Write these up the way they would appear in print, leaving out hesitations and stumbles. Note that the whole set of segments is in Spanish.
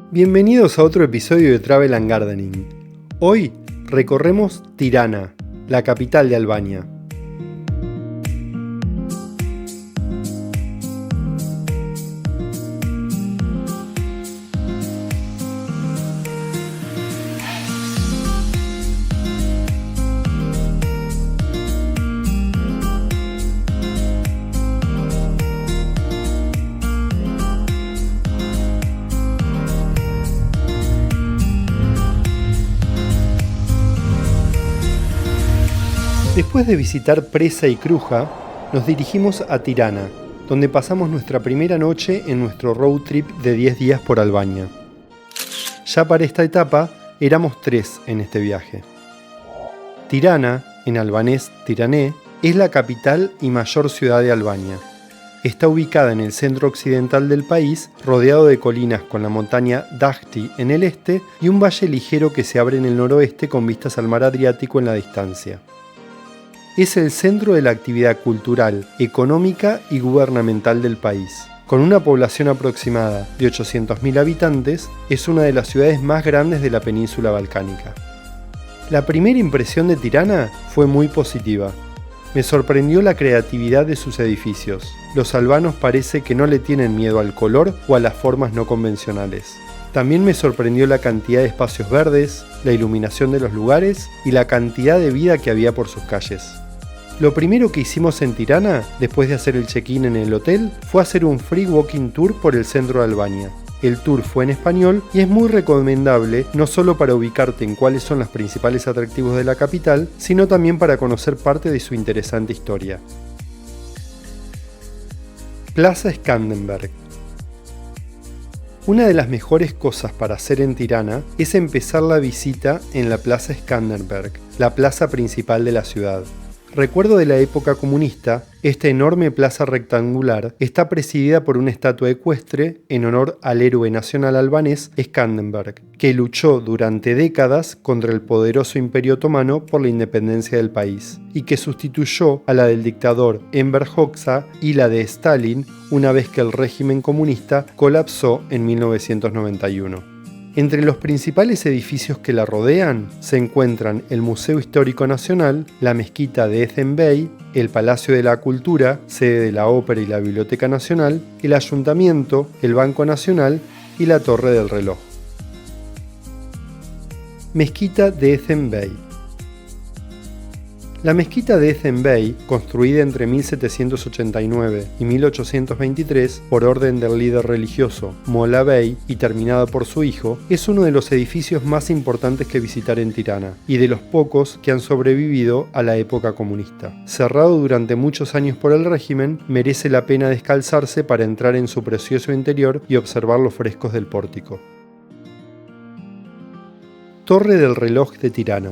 Bienvenidos a otro episodio de Travel and Gardening. Hoy recorremos Tirana, la capital de Albania. Después de visitar Presa y Kruja, nos dirigimos a Tirana, donde pasamos nuestra primera noche en nuestro road trip de 10 días por Albania. Ya para esta etapa, éramos 3 en este viaje. Tirana, en albanés Tirané, es la capital y mayor ciudad de Albania. Está ubicada en el centro occidental del país, rodeado de colinas con la montaña Dahti en el este y un valle ligero que se abre en el noroeste con vistas al mar Adriático en la distancia. Es el centro de la actividad cultural, económica y gubernamental del país. Con una población aproximada de 800.000 habitantes, es una de las ciudades más grandes de la península balcánica. La primera impresión de Tirana fue muy positiva. Me sorprendió la creatividad de sus edificios. Los albanos parece que no le tienen miedo al color o a las formas no convencionales. También me sorprendió la cantidad de espacios verdes, la iluminación de los lugares y la cantidad de vida que había por sus calles. Lo primero que hicimos en Tirana, después de hacer el check-in en el hotel, fue hacer un free walking tour por el centro de Albania. El tour fue en español y es muy recomendable no solo para ubicarte en cuáles son los principales atractivos de la capital, sino también para conocer parte de su interesante historia. Plaza Skanderberg. Una de las mejores cosas para hacer en Tirana es empezar la visita en la Plaza Skanderberg, la plaza principal de la ciudad. Recuerdo de la época comunista, esta enorme plaza rectangular está presidida por una estatua ecuestre en honor al héroe nacional albanés Skanderberg, que luchó durante décadas contra el poderoso Imperio Otomano por la independencia del país, y que sustituyó a la del dictador Enver Hoxha y la de Stalin una vez que el régimen comunista colapsó en 1991. Entre los principales edificios que la rodean se encuentran el Museo Histórico Nacional, la Mezquita de Ezenbey, el Palacio de la Cultura, sede de la Ópera y la Biblioteca Nacional, el Ayuntamiento, el Banco Nacional y la Torre del Reloj. Mezquita de Ezenbey. La mezquita de Ezenbey, construida entre 1789 y 1823 por orden del líder religioso Molla Bey y terminada por su hijo, es uno de los edificios más importantes que visitar en Tirana y de los pocos que han sobrevivido a la época comunista. Cerrado durante muchos años por el régimen, merece la pena descalzarse para entrar en su precioso interior y observar los frescos del pórtico. Torre del Reloj de Tirana.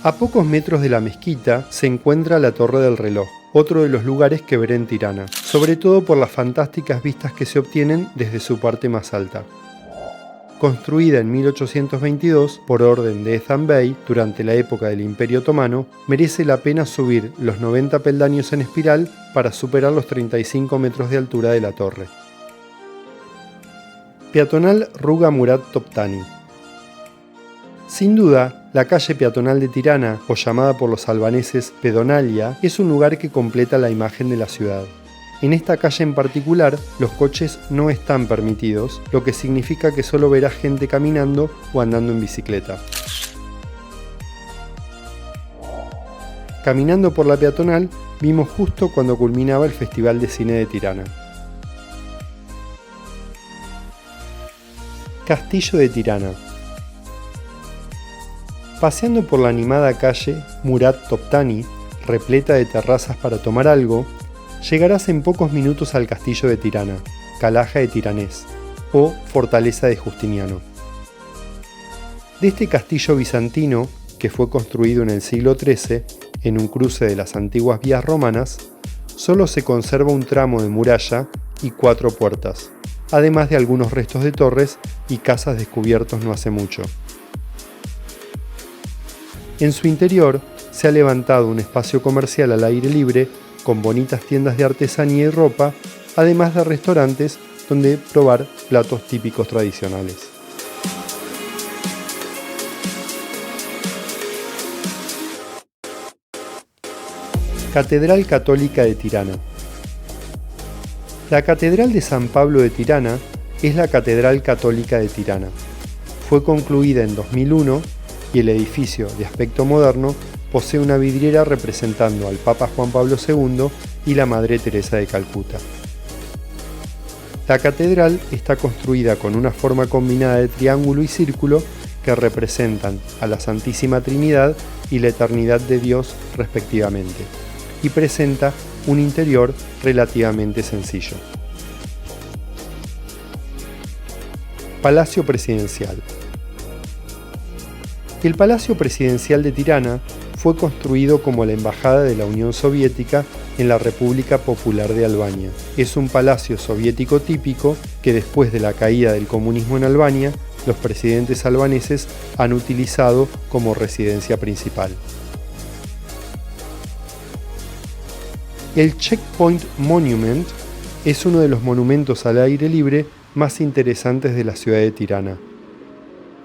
A pocos metros de la mezquita se encuentra la Torre del Reloj, otro de los lugares que veré en Tirana, sobre todo por las fantásticas vistas que se obtienen desde su parte más alta. Construida en 1822 por orden de Ezenbey durante la época del Imperio Otomano, merece la pena subir los 90 peldaños en espiral para superar los 35 metros de altura de la torre. Peatonal Ruga Murat Toptani. Sin duda, la calle peatonal de Tirana, o llamada por los albaneses Pedonalia, es un lugar que completa la imagen de la ciudad. En esta calle en particular, los coches no están permitidos, lo que significa que solo verás gente caminando o andando en bicicleta. Caminando por la peatonal, vimos justo cuando culminaba el Festival de Cine de Tirana. Castillo de Tirana. Paseando por la animada calle Murat Toptani, repleta de terrazas para tomar algo, llegarás en pocos minutos al castillo de Tirana, Calaja de Tiranés, o Fortaleza de Justiniano. De este castillo bizantino, que fue construido en el siglo XIII, en un cruce de las antiguas vías romanas, solo se conserva un tramo de muralla y 4 puertas, además de algunos restos de torres y casas descubiertos no hace mucho. En su interior se ha levantado un espacio comercial al aire libre con bonitas tiendas de artesanía y ropa, además de restaurantes donde probar platos típicos tradicionales. Catedral Católica de Tirana. La Catedral de San Pablo de Tirana es la Catedral Católica de Tirana. Fue concluida en 2001 y el edificio, de aspecto moderno, posee una vidriera representando al Papa Juan Pablo II y la Madre Teresa de Calcuta. La catedral está construida con una forma combinada de triángulo y círculo que representan a la Santísima Trinidad y la Eternidad de Dios respectivamente, y presenta un interior relativamente sencillo. Palacio Presidencial. El Palacio Presidencial de Tirana fue construido como la embajada de la Unión Soviética en la República Popular de Albania. Es un palacio soviético típico que después de la caída del comunismo en Albania, los presidentes albaneses han utilizado como residencia principal. El Checkpoint Monument es uno de los monumentos al aire libre más interesantes de la ciudad de Tirana.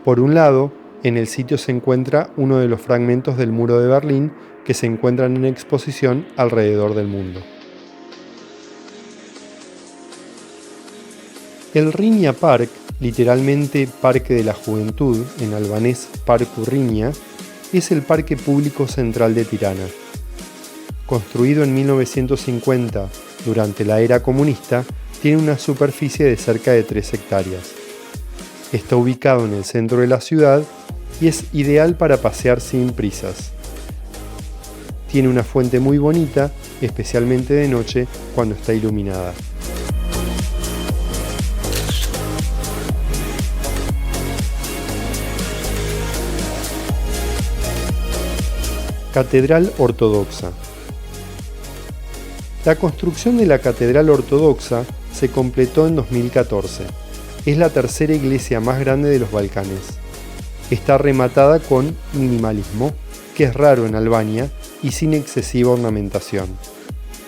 Por un lado, en el sitio se encuentra uno de los fragmentos del muro de Berlín que se encuentran en exposición alrededor del mundo. El Riña Park, literalmente Parque de la Juventud, en albanés Parku Riña, es el parque público central de Tirana. Construido en 1950 durante la era comunista, tiene una superficie de cerca de 3 hectáreas. Está ubicado en el centro de la ciudad y es ideal para pasear sin prisas. Tiene una fuente muy bonita, especialmente de noche cuando está iluminada. Catedral Ortodoxa. La construcción de la Catedral Ortodoxa se completó en 2014. Es la tercera iglesia más grande de los Balcanes. Está rematada con minimalismo, que es raro en Albania, y sin excesiva ornamentación.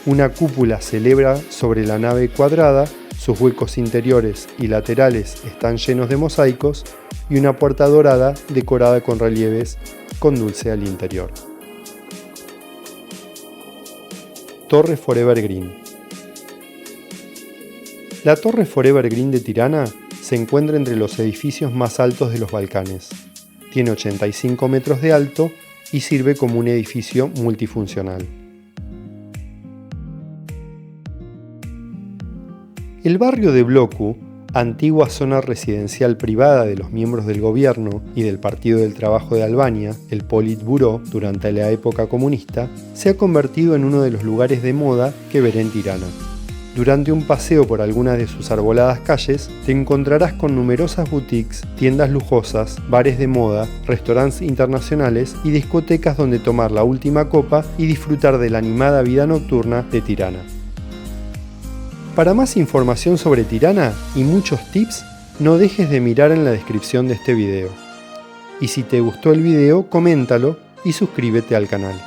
Una cúpula se eleva sobre la nave cuadrada, sus huecos interiores y laterales están llenos de mosaicos y una puerta dorada decorada con relieves con dulce al interior. Torre Forever Green. La Torre Forever Green de Tirana se encuentra entre los edificios más altos de los Balcanes. Tiene 85 metros de alto y sirve como un edificio multifuncional. El barrio de Bloku, antigua zona residencial privada de los miembros del gobierno y del Partido del Trabajo de Albania, el Politburó, durante la época comunista, se ha convertido en uno de los lugares de moda que veré en Tirana. Durante un paseo por algunas de sus arboladas calles, te encontrarás con numerosas boutiques, tiendas lujosas, bares de moda, restaurantes internacionales y discotecas donde tomar la última copa y disfrutar de la animada vida nocturna de Tirana. Para más información sobre Tirana y muchos tips, no dejes de mirar en la descripción de este video. Y si te gustó el video, coméntalo y suscríbete al canal.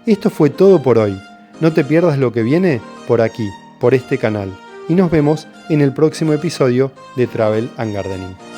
Esto fue todo por hoy. No te pierdas lo que viene por aquí, por este canal. Y nos vemos en el próximo episodio de Travel and Gardening.